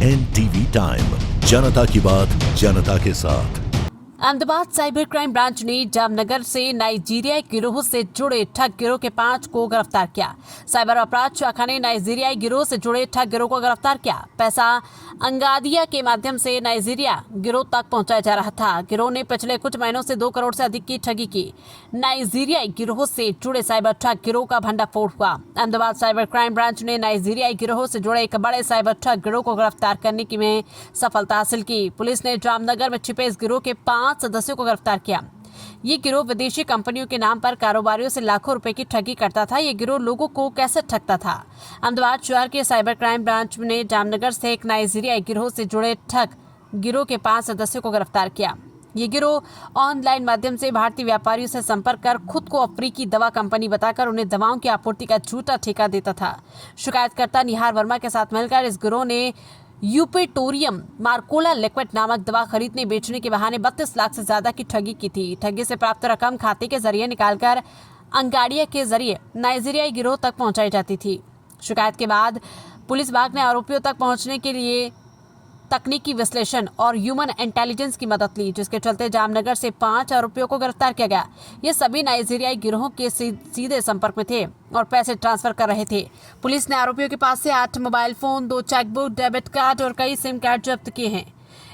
NTV time, जनता की बात जनता के साथ। अहमदाबाद साइबर क्राइम ब्रांच ने जामनगर से नाइजीरियाई गिरोह से जुड़े ठग गिरोह के 5 को गिरफ्तार किया। साइबर अपराध शाखा ने नाइजीरियाई गिरोह से जुड़े ठग गिरोह को गिरफ्तार किया। पैसा अंगादिया के माध्यम से नाइजीरिया गिरोह तक पहुंचाया जा रहा था। गिरोह ने पिछले कुछ महीनों से 2 करोड़ से अधिक की ठगी की। नाइजीरियाई गिरोह से जुड़े साइबर ठग गिरोह का भंडाफोड़ हुआ। अहमदाबाद साइबर क्राइम ब्रांच ने नाइजीरियाई गिरोह से जुड़े एक बड़े साइबर ठग गिरोह को गिरफ्तार करने की में सफलता हासिल की। पुलिस ने जामनगर में छिपे इस गिरोह के 5 सदस्यों को गिरफ्तार किया। ये गिरोह विदेशी कंपनियों के नाम पर कारोबारियों से लाखों रुपए की ठगी करता था। ये गिरोह लोगों को कैसे ठगता था? अहमदाबाद शहर के साइबर क्राइम ब्रांच ने जामनगर से एक नाइजीरियाई गिरोह से जुड़े ठग गिरोह के 5 सदस्यों को गिरफ्तार किया। ये गिरोह ऑनलाइन माध्यम से भारतीय व्यापारियों से संपर्क कर खुद को अफ्रीकी दवा कंपनी बताकर उन्हें दवाओं की आपूर्ति का झूठा ठेका देता था। शिकायतकर्ता निहार वर्मा के साथ मिलकर इस गिरोह ने यूपेटोरियम मार्कोला लिक्विड नामक दवा खरीदने बेचने के बहाने 32 लाख से ज्यादा की ठगी की थी। ठगी से प्राप्त रकम खाते के जरिए निकालकर अंगाड़िया के जरिए नाइजीरियाई गिरोह तक पहुंचाई जाती थी। शिकायत के बाद पुलिस विभाग ने आरोपियों तक पहुंचने के लिए तकनीकी विश्लेषण और ह्यूमन इंटेलिजेंस की मदद ली, जिसके चलते जामनगर से 5 आरोपियों को गिरफ्तार किया गया। ये सभी नाइजीरियाई गिरोह के सीधे संपर्क में थे और पैसे ट्रांसफर कर रहे थे। पुलिस ने आरोपियों के पास से 8 mobile phone, 2 chequebook, debit card और कई सिम कार्ड जब्त किए हैं।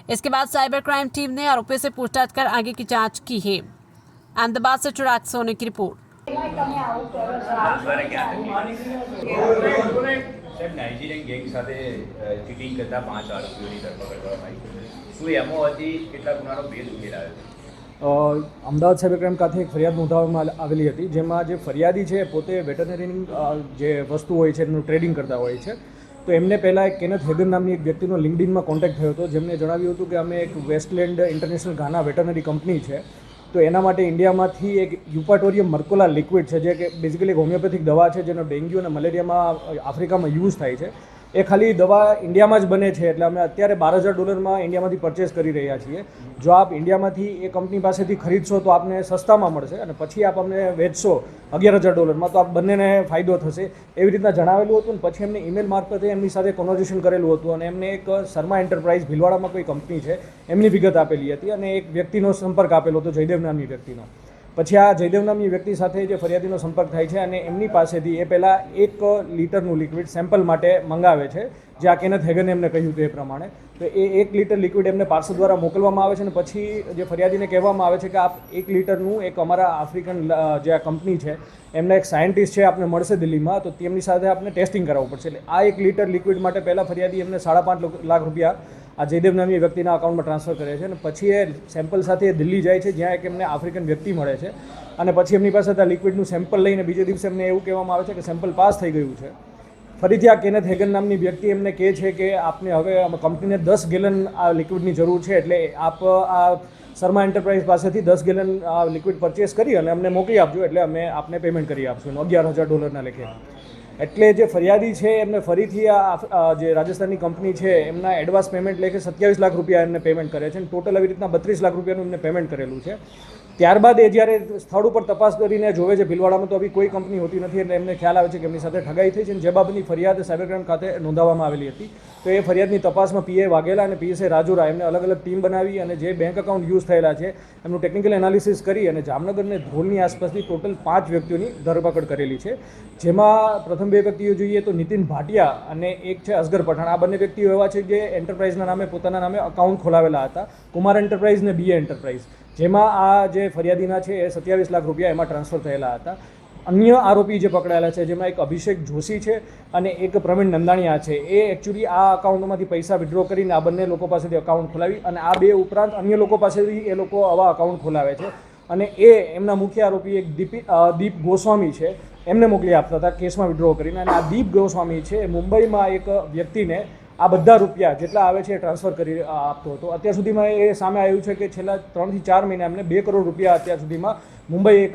इसके बाद साइबर क्राइम टीम ने आरोपियों से पूछताछ कर आगे की जाँच की है। अहमदाबाद से चिराग सोनी की रिपोर्ट। સાહેબ નાઇજીરિયન ગેંગ સાથે ચીટિંગ કરતા 5 આરોપીઓની ધરપકડ કરવામાં આવી. શું એમો હતી, કેટલા ગુનાનો ભેદ ઉકેલાયો છે? અમદાવાદ સાયબર ક્રાઇમ ખાતે એક ફરિયાદ નોંધાવવામાં આવેલી હતી, જેમાં જે ફરિયાદી છે પોતે વેટરનરીની જે વસ્તુ હોય છે એનું ટ્રેડિંગ કરતા હોય છે. તો એમને પહેલાં એક કેનેથ હેગન નામની એક વ્યક્તિનો લિંક્ડઇનમાં કોન્ટેક્ટ થયો હતો, જેમને જણાવ્યું હતું કે અમે એક વેસ્ટલેન્ડ ઇન્ટરનેશનલ ઘાના વેટરનરી કંપની છે, તો એના માટે ઇન્ડિયામાંથી એક યુપાટોરિયમ મર્કોલા લિક્વિડ છે, જે કે બેઝિકલી એક હોમિયોપેથિક દવા છે, જેનો ડેન્ગ્યુ અને મલેરિયામાં આફ્રિકામાં યુઝ થાય છે. એ ખાલી દવા ઇન્ડિયામાં જ બને છે, એટલે અમે અત્યારે $12,000 ઇન્ડિયામાંથી પરચેસ કરી રહ્યા છીએ. જો આપ ઇન્ડિયામાંથી એ કંપની પાસેથી ખરીદશો તો આપને સસ્તામાં મળશે, અને પછી આપ અમને વેચશો $11,000 તો આપ બંનેને ફાયદો થશે, એવી રીતના જણાવેલું હતું. અને પછી એમને ઈમેલ મારફતે એમની સાથે કોન્વર્ઝેશન કરેલું હતું, અને એમને એક શર્મા એન્ટરપ્રાઇઝ ભીલવાડામાં કોઈ કંપની છે એમની વિગત આપેલી હતી, અને એક વ્યક્તિનો સંપર્ક આપેલો હતો, જયદેવ નામની વ્યક્તિનો. પછી આ જયદેવ નામની વ્યક્તિ સાથે જે ફરિયાદીનો સંપર્ક થાય છે, અને એમની પાસેથી એ પહેલાં 1 લીટરનું લિક્વિડ સેમ્પલ માટે મંગાવે છે, જે આ કેનેથ હેગને એમને કહ્યું હતું એ પ્રમાણે. તો એ 1 લીટર લિક્વિડ એમને પાર્સલ દ્વારા મોકલવામાં આવે છે, અને પછી જે ફરિયાદીને કહેવામાં આવે છે કે આપ 1 લીટરનું એક અમારા આફ્રિકન જે આ કંપની છે એમના એક સાયન્ટિસ્ટ છે આપને મળશે દિલ્હીમાં, તો તેમની સાથે આપણે ટેસ્ટિંગ કરાવવું પડશે. એટલે આ 1 લીટર લિક્વિડ માટે પહેલાં ફરિયાદી એમને ₹5.5 લાખ આ જયદેવ નામની વ્યક્તિના અકાઉન્ટમાં ટ્રાન્સફર કરે છે, અને પછી એ સેમ્પલ સાથે દિલ્હી જાય છે, જ્યાં એક એમને આફ્રિકન વ્યક્તિ મળે છે, અને પછી એમની પાસે આ લિક્વિડનું સેમ્પલ લઈને બીજે દિવસે એમને એવું કહેવામાં આવે છે કે સેમ્પલ પાસ થઈ ગયું છે. ફરીથી આ કેનેથ હેગન નામની વ્યક્તિ એમને કહે છે કે આપને હવે કંપનીને 10 ગેલન આ લિક્વિડની જરૂર છે, એટલે આપ આ શર્મા એન્ટરપ્રાઇઝ પાસેથી 10 ગેલન આ લિક્વિડ પરચેસ કરી અને અમને મોકલી આપજો, એટલે અમે આપને પેમેન્ટ કરી આપશું $11,000 લેખે. એટલે જે ફરિયાદી છે એમને ફરીથી આ જે રાજસ્થાનની કંપની છે એમના એડવાન્સ પેમેન્ટ લેખે ₹27 લાખ એમને પેમેન્ટ કરે છે, અને ટોટલ આવી રીતના ₹32 લાખ એમને પેમેન્ટ કરેલું છે. ત્યારબાદ એ જ્યારે સ્થળ ઉપર તપાસ કરીને જોવે છે ભીલવાડામાં, તો આવી કોઈ કંપની હોતી નથી, એટલે એમને ખ્યાલ આવે છે કે એમની સાથે ઠગાઈ થઈ છે, અને જે બાબતની ફરિયાદ સાયબર ક્રાઇમ ખાતે નોંધાવવામાં આવેલી હતી. તો એ ફરિયાદની તપાસમાં પીએ વાઘેલા અને પીએસઆઈ રાજુરા એમને અલગ અલગ ટીમ બનાવી, અને જે બેંક એકાઉન્ટ યુઝ થયેલા છે એમનું ટેકનિકલ એનાલિસિસ કરી, અને જામનગર અને ધ્રોલની આસપાસથી ટોટલ 5 વ્યક્તિઓની ધરપકડ કરેલી છે. જેમાં પ્રથમ 2 વ્યક્તિઓ જોઈએ તો નીતિન ભાટિયા અને એક છે અસગર પઠાણ. આ બંને વ્યક્તિઓ એવા છે જે એન્ટરપ્રાઇઝના નામે પોતાના નામે અકાઉન્ટ ખોલાવેલા હતા, કુમાર એન્ટરપ્રાઇઝ અને બીએ એન્ટરપ્રાઇઝ, જેમાં આ જે ફરિયાદીના છે એ ₹27 લાખ એમાં ટ્રાન્સફર થયેલા હતા. અન્ય આરોપી જે પકડાયેલા છે, જેમાં એક અભિષેક જોશી છે અને એક પ્રવીણ નંદાણીયા છે, એ એકચ્યુઅલી આ અકાઉન્ટમાંથી પૈસા વિડ્રો કરીને આ બંને લોકો પાસેથી અકાઉન્ટ ખોલાવી, અને આ 2 ઉપરાંત અન્ય લોકો પાસેથી એ લોકો આવા અકાઉન્ટ ખોલાવે છે, અને એ એમના મુખ્ય આરોપી એક દીપ ગોસ્વામી છે એમને મોકલી આપતા હતા કેસમાં વિડ્રો કરીને. અને આ દીપ ગોસ્વામી છે મુંબઈમાં એક વ્યક્તિને આ બધા રૂપિયા જેટલા આવે છે એ ટ્રાન્સફર કરી આપતો હતો. અત્યાર સુધીમાં એ સામે આવ્યું છે કે છેલ્લા 3 થી 4 મહિના એમને ₹2 કરોડ અત્યાર સુધીમાં મુંબઈ એક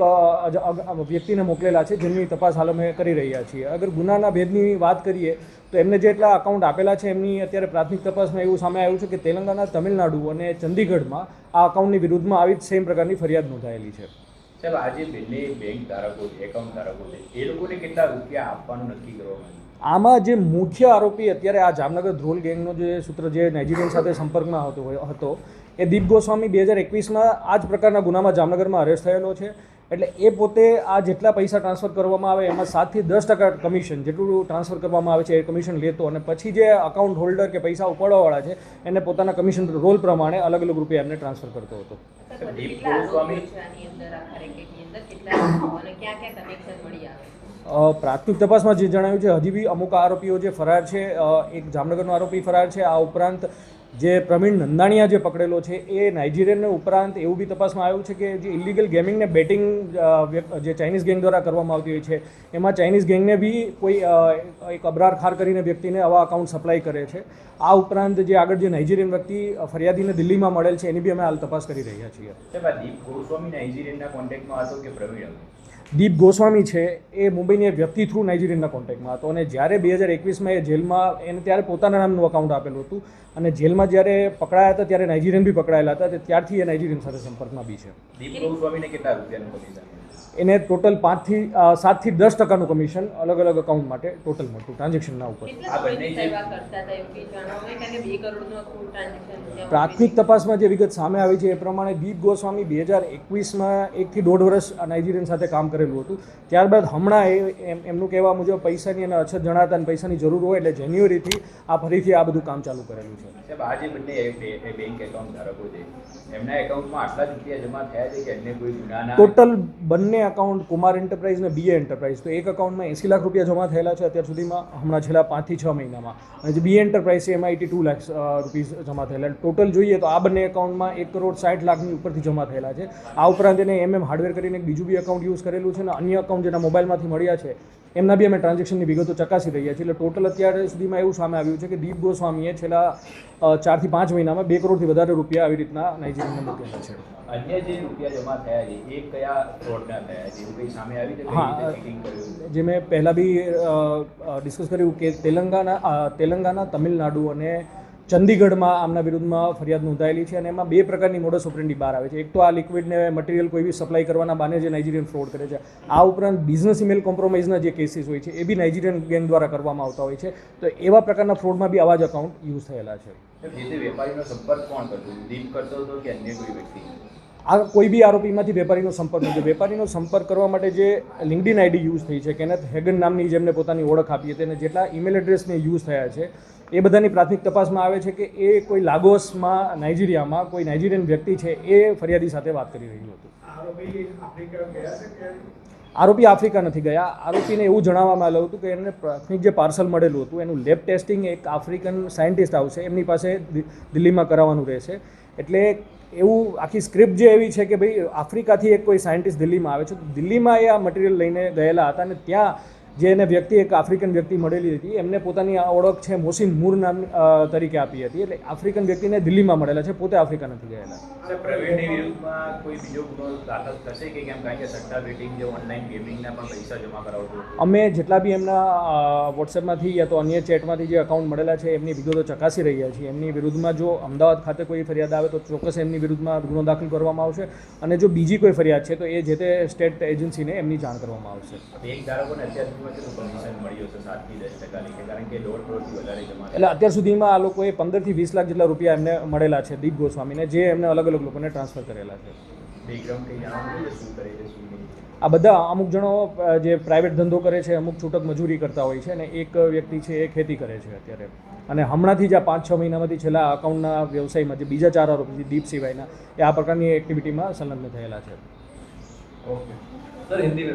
વ્યક્તિને મોકલેલા છે, જેમની તપાસ હાલ અમે કરી રહ્યા છીએ. અગર ગુનાના ભેદની વાત કરીએ તો એમને જેટલા અકાઉન્ટ આપેલા છે એમની અત્યારે પ્રાથમિક તપાસમાં એવું સામે આવ્યું છે કે તેલંગાણા, તમિલનાડુ અને ચંદીગઢમાં આ અકાઉન્ટની વિરુદ્ધમાં આવી જ સેમ પ્રકારની ફરિયાદ નોંધાયેલી છે. સાહેબ, આજે બંને બેંક ધારકો છે, એકાઉન્ટ ધારકો છે, એ લોકોને કેટલા રૂપિયા આપવાનું નક્કી કરવામાં આવ્યું? આમાં જે મુખ્ય આરોપી અત્યારે આ જામનગર ધ્રોલ ગેંગનો જે સૂત્ર જે નાઇજીરિયન સાથે સંપર્કમાં હતો એ દીપ ગોસ્વામી 2021માં આ જ પ્રકારના ગુનામાં જામનગરમાં અરેસ્ટ થયેલો છે. એટલે એ પોતે આ જેટલા પૈસા ટ્રાન્સફર કરવામાં આવે એમાં 7 થી 10% કમિશન જેટલું ટ્રાન્સફર કરવામાં આવે છે એ કમિશન લેતો અને પછી જે અકાઉન્ટ હોલ્ડર કે પૈસા ઉપાડવાવાળા છે એને પોતાના કમિશન રોલ પ્રમાણે અલગ અલગ રૂપિયા એમને ટ્રાન્સફર કરતો હતો. દીપ ગોસ્વામી પ્રાથમિક તપાસમાં જે જણાવ્યું છે હજી બી અમુક આરોપીઓ જે ફરાર છે, એક જામનગરનો આરોપી ફરાર છે. આ ઉપરાંત જે પ્રવીણ નંદાણીયા જે પકડેલો છે એ નાઇજીરિયનને ઉપરાંત એવું બી તપાસમાં આવ્યું છે કે જે ઇલીગલ ગેમિંગને બેટિંગ જે ચાઇનીઝ ગેંગ દ્વારા કરવામાં આવતી હોય છે એમાં ચાઇનીઝ ગેંગને બી કોઈ એક અબરાર ખાર કરીને વ્યક્તિને આવા અકાઉન્ટ સપ્લાય કરે છે. આ ઉપરાંત જે આગળ જે નાઇજીરિયન વ્યક્તિ ફરિયાદીને દિલ્હીમાં મળેલ છે એની બી અમે હાલ તપાસ કરી રહ્યા છીએ. દીપ ગોસ્વામી નાઇજીરિયનના કોન્ટેક્ટમાં હતો કે પ્રવીણ? દીપ ગોસ્વામી છે એ મુંબઈની એક વ્યક્તિ થ્રુ નાઇજીરિયનના કોન્ટેક્ટમાં હતો અને જ્યારે 2021માં એ જેલમાં એને ત્યારે પોતાના નામનું અકાઉન્ટ આપેલું હતું અને જેલમાં જ્યારે પકડાયા હતા ત્યારે નાઇજીરિયન બી પકડાયેલા હતા ત્યારથી એ નાઇજીરિયન સાથે સંપર્કમાં બી છે. દીપ ગોસ્વામીને કેટલા રૂપિયાનું કમિશન? એને ટોટલ 7 થી 10% કમિશન અલગ અલગ અકાઉન્ટ માટે ટોટલ મળતું ટ્રાન્ઝેક્શનના ઉપર. પ્રાથમિક તપાસમાં જે વિગત સામે આવી છે એ પ્રમાણે દીપ ગોસ્વામી 2021માં 1 થી 1.5 વર્ષ નાઇજીરિયન સાથે કામ કરેલું હતું. ત્યારબાદ હમણાં એમનું કહેવા મુજબ પૈસાની અને અછત જણાતા અને પૈસાની જરૂર હોય એટલે જાન્યુઆરીથી આ ફરીથી આ બધું કામ ચાલુ કરેલું છે. આ જે બંને બેંક એકાઉન્ટ ધારકો છે એમના એકાઉન્ટમાં આટલા જ રૂપિયા જમા થયા છે કે અન્ય કોઈ ગુનાના? ટોટલ બંને અકાઉન્ટ કુમાર એન્ટરપ્રાઇઝ અને બીએ એન્ટરપ્રાઇઝ તો એક અકાઉન્ટમાં 80 લાખ રૂપિયા જમા થયેલા છે અત્યાર સુધીમાં, હમણાં છેલ્લા 5 થી 6 મહિનામાં. અને જે બીએ એન્ટરપ્રાઇઝ છે એમાં 82 લાખ રૂપીસ જમા થયેલા. ટોટલ જોઈએ તો આ બંને એકાઉન્ટમાં 1,60,00,000ની ઉપરથી જમા થયેલા છે. આ ઉપરાંત એને હાર્ડવેર કરીને એક બીજું બી અકાઉન્ટ યુઝ કરેલું છે અને અન્ય અકાઉન્ટ જેના મોબાઈલમાંથી મળ્યા છે એમના બી અમે ટ્રાન્ઝેક્શનની વિગતો ચકાસી રહ્યા છીએ. એટલે ટોટલ અત્યાર સુધીમાં એવું સામે આવ્યું છે કે દીપ ગોસ્વામીએ છેલ્લા 4 થી 5 મહિનામાં 2 કરોડથી વધારે રૂપિયા આવી રીતના નાઇજીરિયનને મૂકેલા છે. અન્ય જે રૂપિયા જમા થયા છે એ કયા ફ્રોડના થયા છે એવું કંઈ સામે આવી છે? હા, જે મેં પહેલાં બી ડિસ્કસ કર્યું કે તેલંગાના, તમિલનાડુ અને ચંદીગઢમાં આમના વિરુદ્ધમાં ફરિયાદ નોંધાયેલી છે અને એમાં 2 પ્રકારની મોડસ ઓપરેન્ડી બહાર આવે છે. એક તો આ લિક્વિડને મટીરિયલ કોઈ બી સપ્લાય કરવાના બાને જે નાઇજીરિયન ફ્રોડ કરે છે. આ ઉપરાંત બિઝનેસ ઇમેલ કોમ્પ્રોમાઇઝના જે કેસીસ હોય છે એ બી નાઇજીરિયન ગેંગ દ્વારા કરવામાં આવતા હોય છે. તો એવા પ્રકારના ફ્રોડમાં બી આવા જ અકાઉન્ટ યુઝ થયેલા છે. જે તે વેપારીનો સંપર્ક કોણ કરતો? દીપ કરતો હતો કે અન્ય કોઈ વ્યક્તિ? આ કોઈ બી આરોપીમાંથી વેપારીનો સંપર્ક નથી. વેપારીનો સંપર્ક કરવા માટે જે લિંક્ડઇન આઈડી યુઝ થઈ છે કેનેથ હેગન નામની જેમને પોતાની ઓળખ આપી હતી અને જેટલા ઈમેલ એડ્રેસને યુઝ થયા છે એ બધાની પ્રાથમિક તપાસમાં આવે છે કે એ કોઈ લાગોસમાં નાઇજીરિયામાં કોઈ નાઇજીરિયન વ્યક્તિ છે એ ફરિયાદી સાથે વાત કરી રહ્યું હતું. આરોપી આફ્રિકા નથી ગયા. આરોપીને એવું જણાવવામાં આવેલું હતું કે એને પ્રાથમિક જે પાર્સલ મળેલું હતું એનું લેબ ટેસ્ટિંગ એક આફ્રિકન સાયન્ટિસ્ટ આવશે એમની પાસે દિલ્હીમાં કરાવવાનું રહેશે. એટલે એવું આખી સ્ક્રિપ્ટ જે એવી છે કે ભાઈ આફ્રિકાથી એક કોઈ સાયન્ટિસ્ટ દિલ્હીમાં આવે છે તો દિલ્હીમાં એ આ મટીરિયલ લઈને ગયેલા હતા અને ત્યાં જે એને વ્યક્તિ એક આફ્રિકન વ્યક્તિ મળેલી હતી એમને પોતાની આ ઓળખ છે મોસીન મૂર નામ તરીકે આપી હતી. એટલે આફ્રિકન વ્યક્તિને દિલ્હીમાં મળેલા છે, પોતે આફ્રિકા નથી ગયેલા. પ્રવીણની વિરુદ્ધમાં કોઈ બીજો ગુનો દાખલ થશે કે કેમ? કારણ કે સટ્ટા બેટિંગ જે ઓનલાઈન ગેમિંગના પણ પૈસા જમા કરાવતો. અમે જેટલા બી એમના વોટ્સએપમાંથી યા તો અન્ય ચેટમાંથી જે અકાઉન્ટ મળેલા છે એમની વિગતો ચકાસી રહ્યા છીએ. એમની વિરુદ્ધમાં જો અમદાવાદ ખાતે કોઈ ફરિયાદ આવે તો ચોક્કસ એમની વિરુદ્ધમાં ગુનો દાખલ કરવામાં આવશે અને જો બીજી કોઈ ફરિયાદ છે તો એ જે તે સ્ટેટ એજન્સીને એમની જાણ કરવામાં આવશે. બેંક ધારકોને અત્યાર કમિશન મળ્યું છે 7 થી 10% કારણ કે 1.5 કરોડથી વધારે જમા. એટલે અત્યાર સુધીમાં આ લોકોએ 15 થી 20 લાખ જેટલા રૂપિયા એમને મળેલા છે દીપ ગોસ્વામીને, જે એમને અલગ અલગ લોકોને ટ્રાન્સફર કરેલા છે. બેકગ્રાઉન્ડ કંઈ જાણવું છે શું કરે છે શું નહીં? આ બધા અમુક જણો જે પ્રાઇવેટ ધંધો કરે છે, અમુક છૂટક મજૂરી કરતા હોય છે અને એક વ્યક્તિ છે એ ખેતી કરે છે અત્યારે. અને હમણાંથી જ આ 5-6 મહિનામાંથી છેલ્લા અકાઉન્ટના વ્યવસાયમાં જે બીજા 4 આરોપી દીપ સિવાયના એ આ પ્રકારની એક્ટિવિટીમાં સંલગ્ન થયેલા છે. Okay sir, Hindi